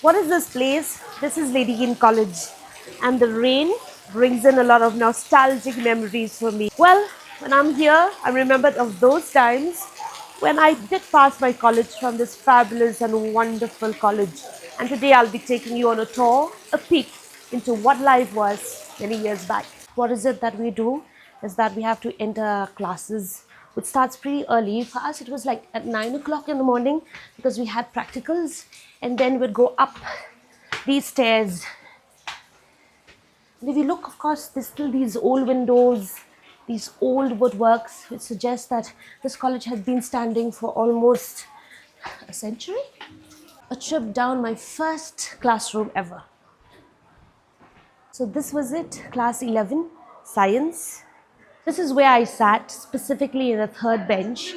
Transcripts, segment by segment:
What is this place? This is Lady Keane College, and the rain brings in a lot of nostalgic memories for me. Well, when I'm here, I remember of those times when I did pass my college from this fabulous and wonderful college. And today I'll be taking you on a tour, a peek into what life was many years back. What is it that we do is that we have to enter classes, which starts pretty early. For us, it was like at 9 o'clock in the morning because we had practicals, and then we'd go up these stairs. And if you look, of course, there's still these old windows, these old woodworks, which suggests that this college had been standing for almost a century. A trip down my first classroom ever. So this was it, class 11, science. This is where I sat, specifically in the third bench.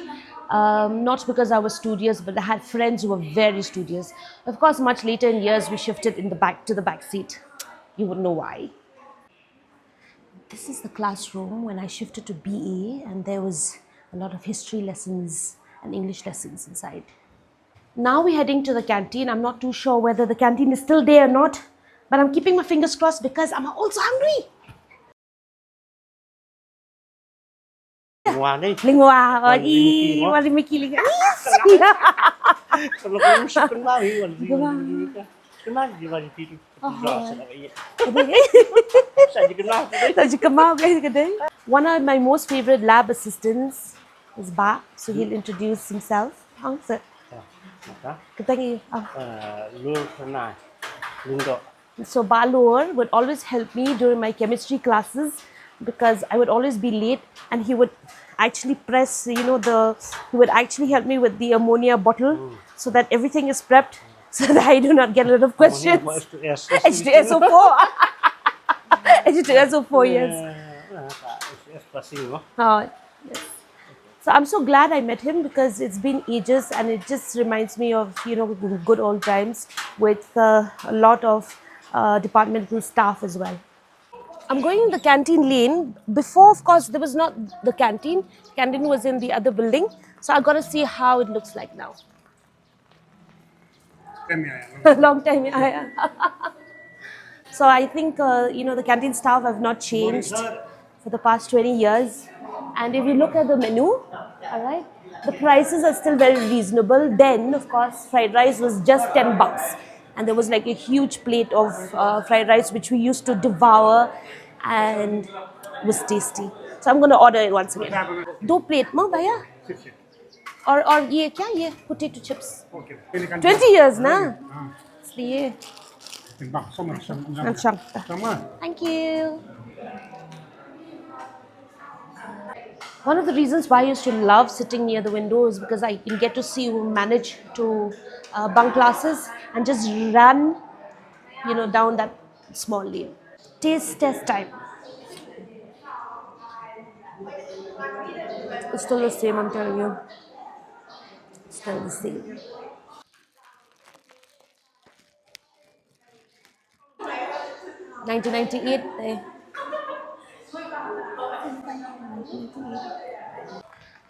Not because I was studious, but I had friends who were very studious. Of course, much later in years, we shifted in the back to the back seat. You would know why. This is the classroom when I shifted to BA, and there was a lot of history lessons and English lessons inside. Now we're heading to the canteen. I'm not too sure whether the canteen is still there or not, but I'm keeping my fingers crossed because I'm also hungry. Lingwa, wali mikiling. Kalau kamu suka mahi, wali itu. One of my most favorite lab assistants is Ba, so he'll introduce himself. So Ba Lur would always help me during my chemistry classes because I would always be late, and he would actually press, he would actually help me with the ammonia bottle so that everything is prepped so that I do not get a lot of questions. H2SO4. H2SO4, yes. Yes. So I'm so glad I met him because it's been ages, and it just reminds me of, good old times with a lot of departmental staff as well. I'm going in the canteen lane. Before, of course, there was not the canteen. Canteen was in the other building. So I got to see how it looks like now. Long time. So I think, the canteen staff have not changed for the past 20 years. And if you look at the menu, all right, the prices are still very reasonable. Then, of course, fried rice was just $10. And there was like a huge plate of fried rice which we used to devour, and it was tasty. So I'm going to order it once again. 2 plate mo bhaiya? और ये क्या ये potato chips? 20 years ना? इसलिए. Thank you. One of the reasons why I used to love sitting near the window is because I can get to see who manage to bunk classes and just run, down that small lane. Taste test time. It's still the same, I'm telling you. Still the same. 1998.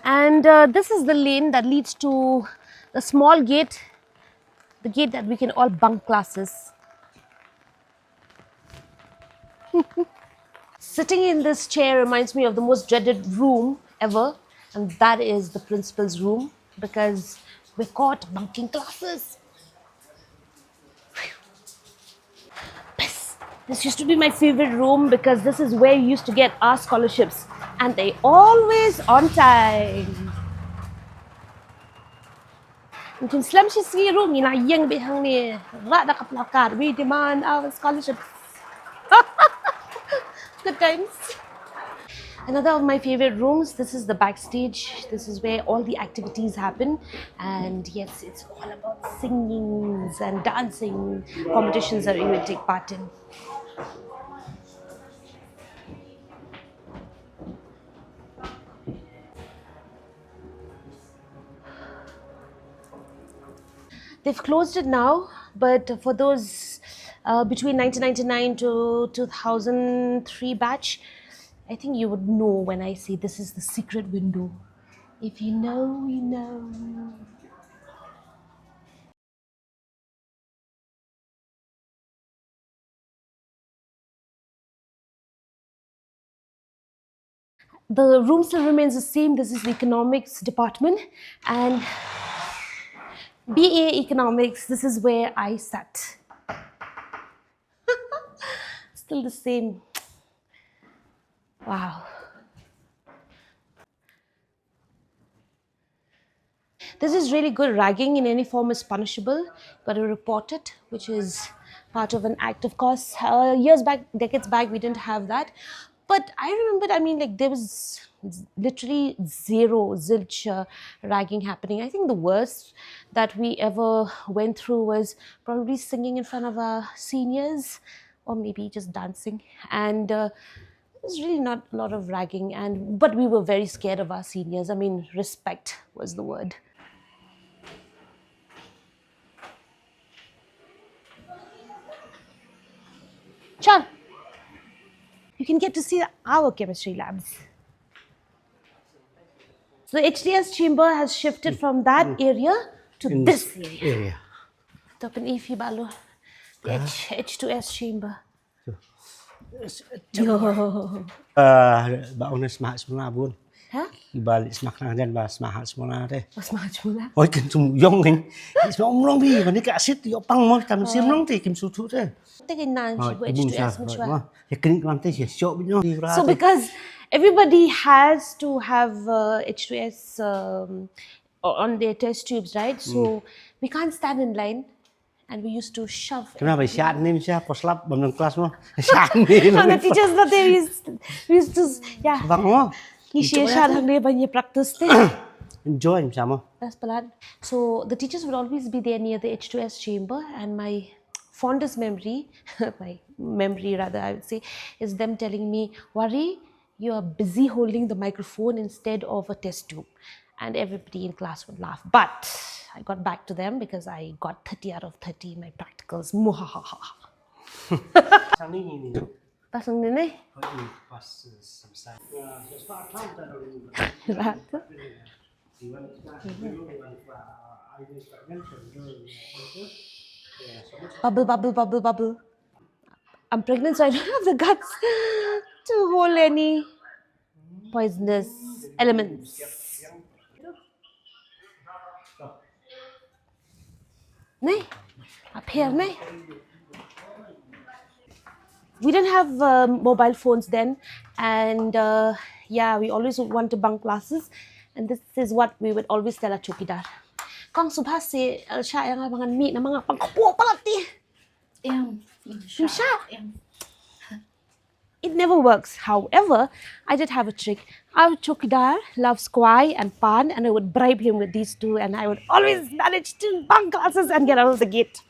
And this is the lane that leads to the small gate, the gate that we can all bunk classes. Sitting in this chair reminds me of the most dreaded room ever, and that is the principal's room, because we're caught bunking classes. This used to be my favorite room because this is where you used to get our scholarships, and they always on time. Yung slam si Siro, ginayang bihang ni Rada Kaplakar, we demand our scholarships. Good times. Another of my favorite rooms, this is the backstage. This is where all the activities happen. And yes, it's all about singings and dancing competitions that you will take part in. They've closed it now, but for those between 1999 to 2003 batch, I think you would know when I say this is the secret window. If you know, you know. The room still remains the same. This is the economics department, and BA economics, this is where I sat. Still the same. Wow. This is really good. Ragging in any form is punishable. Got to report it, which is part of an act. Of course, years back, decades back, we didn't have that. But I remembered, I mean, like there was literally zilch ragging happening. I think the worst that we ever went through was probably singing in front of our seniors, or maybe just dancing. And it was really not a lot of ragging, but we were very scared of our seniors. I mean, respect was the word. Chal, you can get to see our chemistry labs. So the HDS chamber has shifted from that area to this area. Open EFI balo. The H2S chamber. Yo. Baon na smahat semula bun. Ha? Ibalik smak na dan ba smahat semula teh. Smahat semula. Oi kan sum yong kan. Semua omlong bi, kan ka asit yo pang mo tam sim long teh kim su thu teh. Taking nan H2S muchwa. Ya kan kan teh syok bi no. So because everybody has to have H2S on their test tubes, right? So we can't stand in line. And we used to shove. Kenapa siat ni siapa poslap bamnang kelas mo? Siat ni. The teachers not there. We used to, yeah. Bang mo. Ni share hang dia banyak practice teh. Enjoy sama. That's pelan. So the teachers would always be there near the H2S chamber, and my fondest memory, my memory rather I would say, is them telling me, "Worry, you are busy holding the microphone instead of a test tube," and everybody in class would laugh. But I got back to them because I got 30 out of 30 in my practicals. Muhahaha. Pasang din eh. Bubble. I'm pregnant, so I don't have the guts to hold any poisonous elements. Nay, up here, nay. We didn't have mobile phones then, and yeah, we always want to bunk classes, and this is what we would always tell our chokidar. Kang subhas si siya yang mga meat na mga pangkapo palati. It never works. However, I did have a trick. Our chokidar loves kwai and pan, and I would bribe him with these two, and I would always manage to bunk classes and get out of the gate.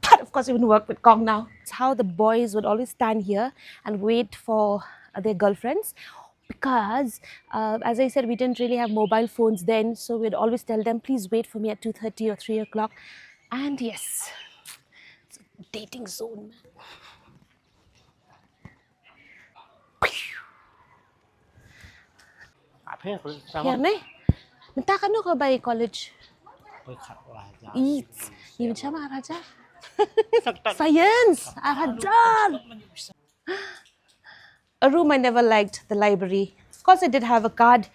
But of course, it wouldn't work with Kong now. It's how the boys would always stand here and wait for their girlfriends. Because, as I said, we didn't really have mobile phones then. So we'd always tell them, please wait for me at 2:30 or 3 o'clock. And yes, it's a dating zone, man. Here, ne? Minta ka no ka ba college? Eats. Even siya maharaja. Science! Arajan! A room I never liked, the library. Of course, I did have a card,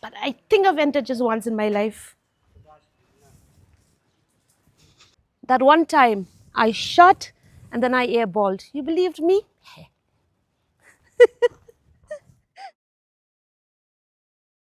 but I think I've entered just once in my life. That one time, I shot and then I airballed. You believed me?